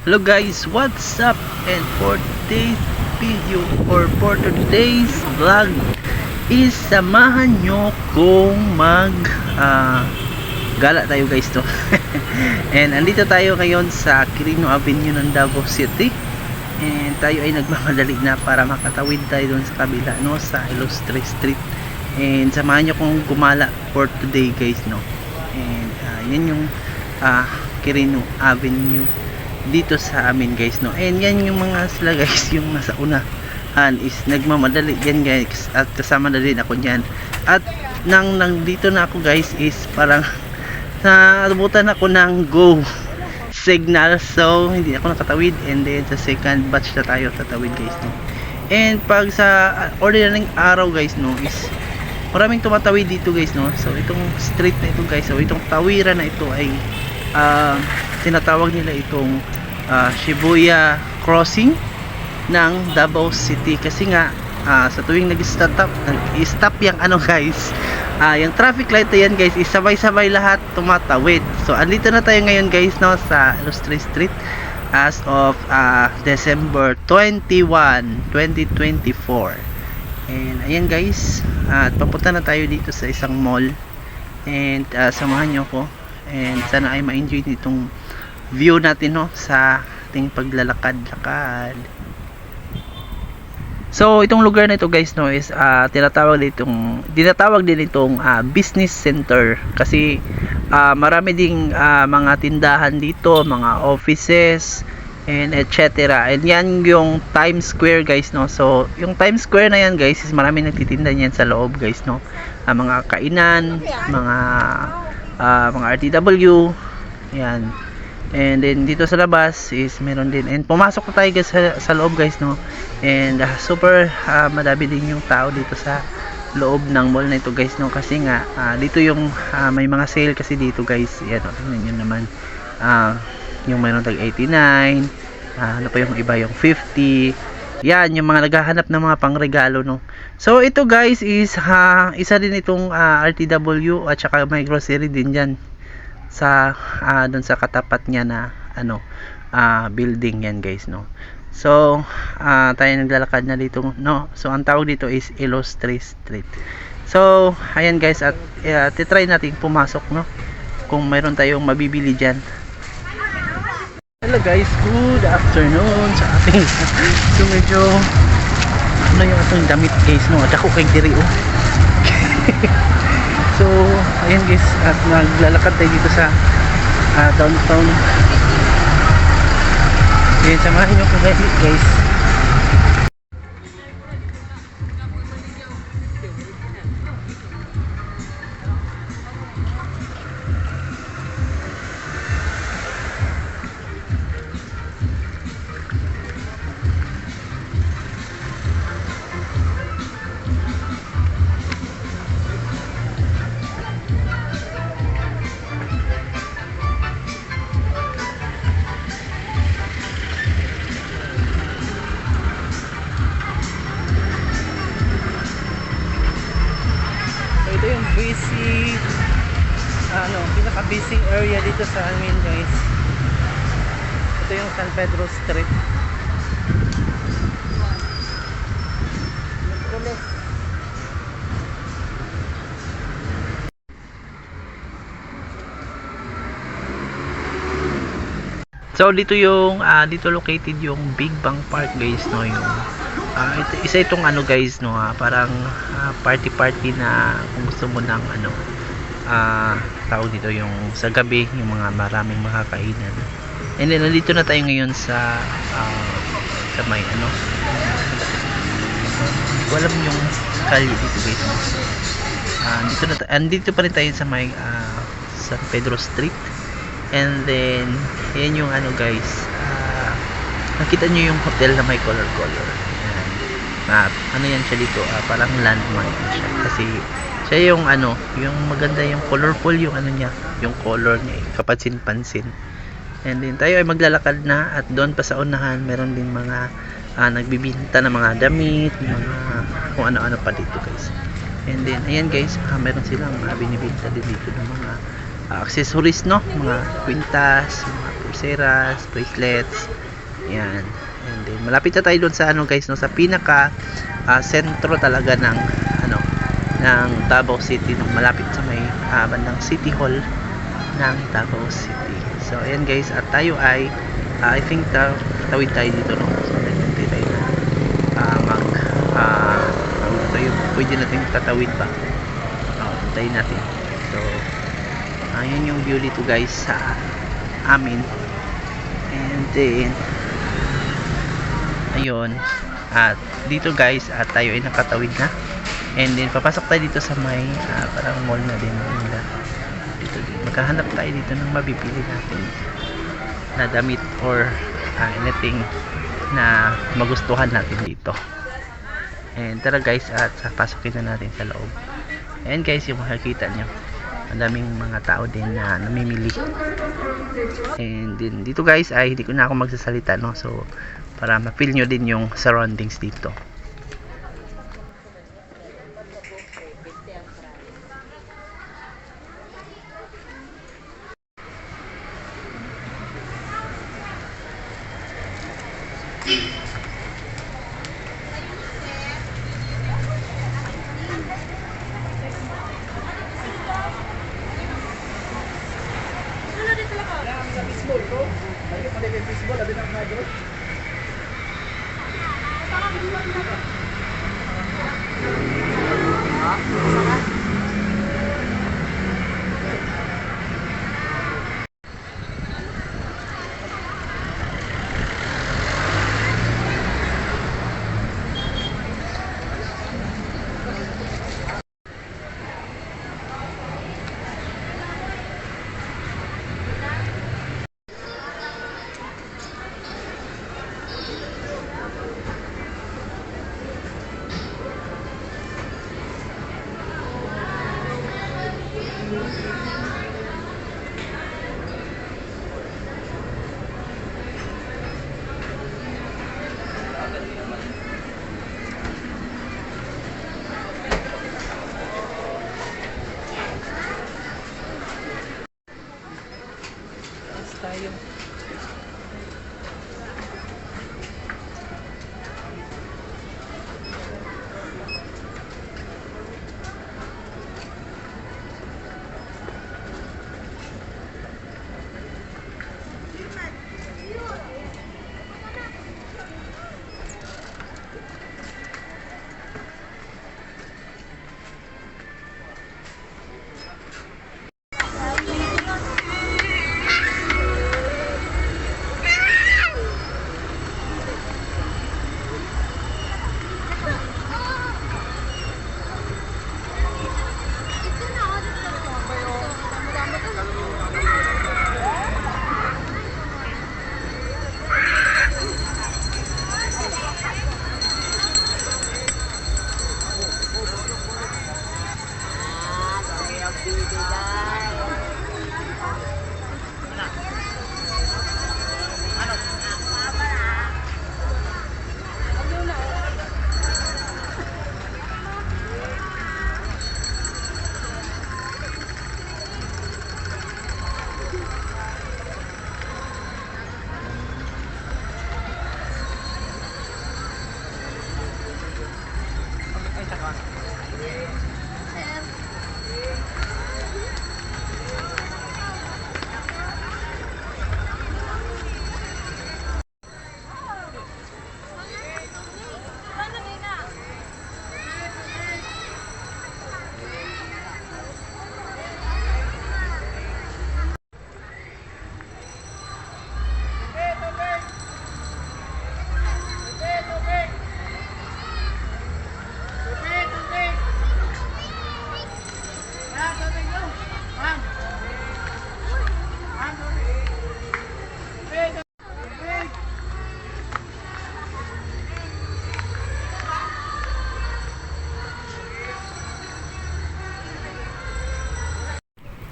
Hello guys, what's up? And for today's video or for today's vlog is samahan nyo kung gala tayo guys to. And andito tayo ngayon sa Quirino Avenue ng Davao City. And tayo ay nagmamadali na para makatawid tayo doon sa kabila, no, sa Ilustre Street. And samahan nyo kung gumala for today guys, no. And yan yung Quirino Avenue dito sa amin guys, no. And yan yung mga sila guys, yung nasa unahan is nagmamadali yan guys, at kasama na din ako dyan. At nang dito na ako guys is parang naabutan ako ng go signal, so hindi ako nakatawid. And then sa second batch na tayo tatawid guys, no. And pag sa ordinary araw guys, no, is maraming tumatawid dito guys, no. So itong street na ito guys, so itong tawiran na ito ay tinatawag nila itong Shibuya Crossing ng Davao City, kasi nga sa tuwing nag-stop yung ano guys, yung traffic light na yan guys, is sabay-sabay lahat tumatawid. So andito na tayo ngayon guys, no, sa Ilustre Street as of December 21, 2024. And ayan guys, at papunta na tayo dito sa isang mall. And samahan nyo ko, and sana ay ma-enjoy nitong view natin, no, sa ating paglalakad-lakad. So itong lugar na ito guys, no, is tinatawag din itong business center, kasi marami ding mga tindahan dito, mga offices and etc. And yan yung Times Square guys, no. So yung Times Square na yan guys is marami nagtitinda niyan sa loob guys, no. Mga kainan, mga RTW yan. And then dito sa labas is meron din, and pumasok na tayo guys sa loob guys, no. And super madami din yung tao dito sa loob ng mall na ito guys, no, kasi nga dito yung may mga sale kasi dito guys. Yan, tingnan nyo naman, yung mayroon tag 89, ano pa yung iba, yung 50. Yan yung mga naghahanap ng mga pangregalo, no. So ito guys is isa din itong RTW, at saka may grocery din dyan sa doon sa katapat niya na building yan guys, no. So tayo naglalakad na dito, no. So ang tawag dito is Ilustre Street. So ayan guys, at titry natin pumasok, no, kung mayroon tayong mabibili dyan. Hello guys, good afternoon sa ating so medyo yung atong damit guys, no, at ako kay diri so ayan guys, at naglalakad tayo dito sa downtown. Ayan, samahan nyo ko guys. Ito yung busy, pinaka busy area dito sa amin guys. Ito yung San Pedro Street. So dito yung dito located yung Big Bang Park guys, no. Yung isa itong guys, no, parang party na kung gusto mo ng tawag dito yung sa gabi, yung mga maraming mga kainan. And then nandito na tayo ngayon sa may walang yung kalye dito guys, no. Andito pa rin tayo sa may San Pedro Street. And then yan yung guys, nakita nyo yung hotel na may color. Yan siya dito, parang landmark siya, kasi siya yung yung maganda, yung colorful yung niya, yung color niya, kapansin-pansin. And then tayo ay maglalakad na, at doon pa sa unahan meron din mga nagbibinta ng mga damit, mga kung ano-ano pa dito guys. And then ayan guys, meron silang binibinta din dito ng mga accessories, no, mga kwintas, mga pulseras, bracelets. Yan. And then malapit na tayo doon sa ano guys, no, sa pinaka sentro talaga ng ano ng Davao City, no, malapit sa may bandang City Hall ng Davao City. So ayan guys, at tayo ay I think tatawid tayo dito, no. So nagtintay tayo na pwede natin tatawid pa. Tayo natin. So ayan yung view dito guys sa amin. And then ayun, at dito guys, at tayo ay nakatawid na. And then papasok tayo dito sa may parang mall na din nila. Dito din maghahanap tayo dito ng mabibili natin na damit or anything na magustuhan natin dito. And tara guys, at pasokin na natin sa loob. Ayan guys, yung makikita nyo, ang daming mga tao din na namimili. And then dito guys ay hindi ko na ako magsasalita, no, so para ma-feel nyo din yung surroundings dito. Tayo.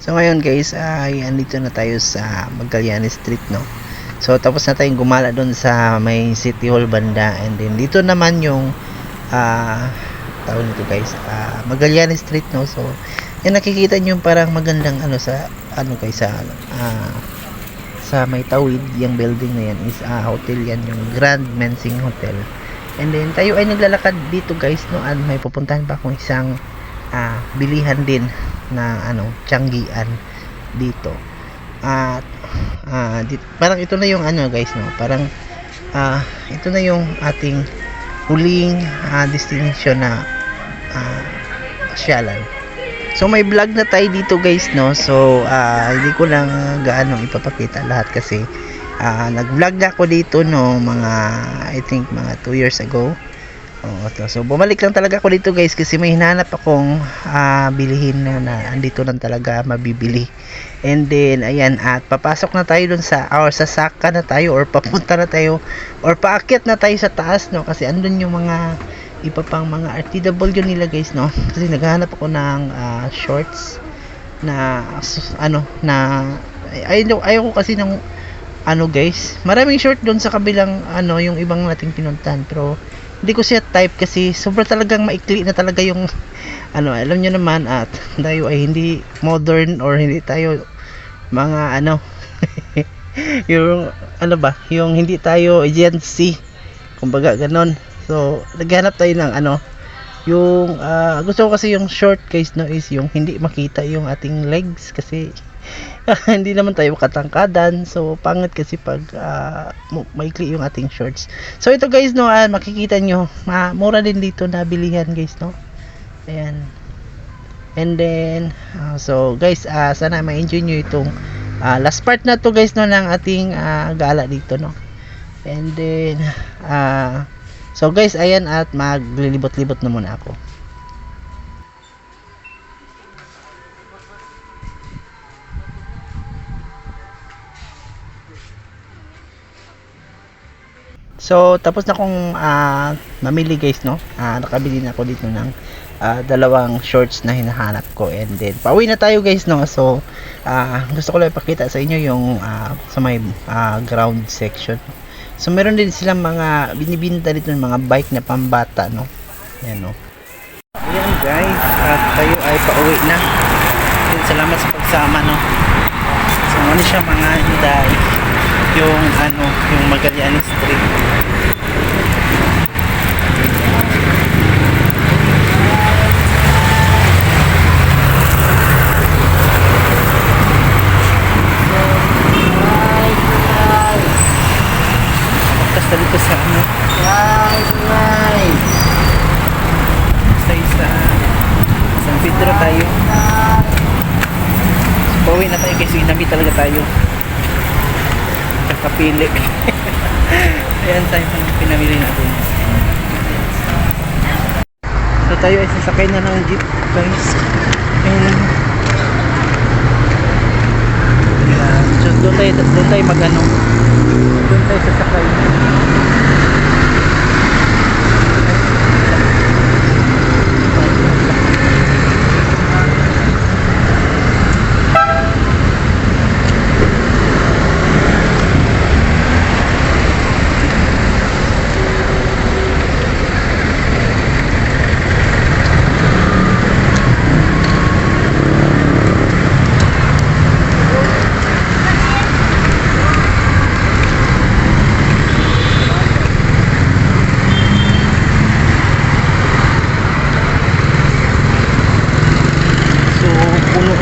So ngayon guys, ay andito na tayo sa Magallanes Street, no. So tapos na tayong gumala doon sa may City Hall banda, and then dito naman yung tawag nito guys, Magallanes Street, no. So yan, nakikita niyo parang magandang ano sa ano guys, sa sa may tawid, yung building na yan is hotel yan, yung Grand Mensing Hotel. And then tayo ay naglalakad dito guys, no, at may pupuntahan pa akong isang bilihan din na tiyanggian dito. At parang ito na yung guys, no, parang ito na yung ating huling destination na pasyalan. So may vlog na tayo dito guys, no. So hindi ko lang gaano ipapakita lahat kasi nag-vlog na ako dito no mga I think mga 2 years ago. So bumalik lang talaga ako dito guys kasi may hinahanap akong bilihin no na andito lang talaga mabibili. And then ayan, at papasok na tayo dun sa sasaka na tayo or papunta na tayo or paakyat na tayo sa taas no kasi andun yung mga iba pang mga RTW nila guys, no, kasi naghahanap ako ng shorts na ayaw ko kasi ng guys, maraming short doon sa kabilang yung ibang nating pinuntahan, pero hindi ko siya type kasi sobrang talagang maikli na talaga yung alam nyo naman, at tayo ay hindi modern or hindi tayo mga yung yung hindi tayo agency, kumbaga ganon. So naghanap tayo ng yung gusto ko kasi yung short guys, no, is yung hindi makita yung ating legs kasi hindi naman tayo katangkadan, so pangit kasi pag maikli yung ating shorts. So ito guys, no, makikita nyo mura din dito na bilihan guys, no, ayan. And then so guys, sana ma-enjoy nyo itong last part na to guys, no, ng ating gala dito, no. And then so guys, ayan, at maglilibot-libot na muna ako. So tapos na akong mamili guys, no. Nakabili na ako dito ng dalawang shorts na hinahanap ko, and then pauwi na tayo guys, no. So gusto ko lang ipakita sa inyo yung sa may ground section. So meron din silang mga binibinta dito ng mga bike na pambata, no. Ayan, no. Ayan guys, at tayo ay pauwi na. And salamat sa pagsama, no. So ano siya mga Hyundai, yung yung Magallanes Street. Dito sa sa San Pedro tayo. So, pauwi na tayo kasi ginabi talaga tayo kakapili. Ayan tayo sa pinamili natin. So tayo ay sasakay na ng jeep guys, and so doon tayo doon tayo sasakay.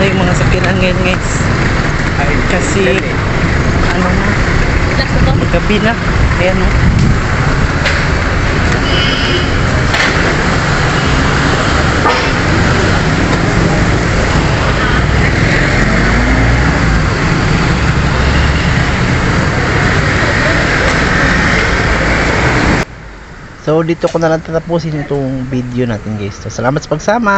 Yung mga sakyanan ngayon guys ay kasi maggabi na, ayan, no. So dito ko na lang tatapusin itong video natin guys. So salamat sa pagsama.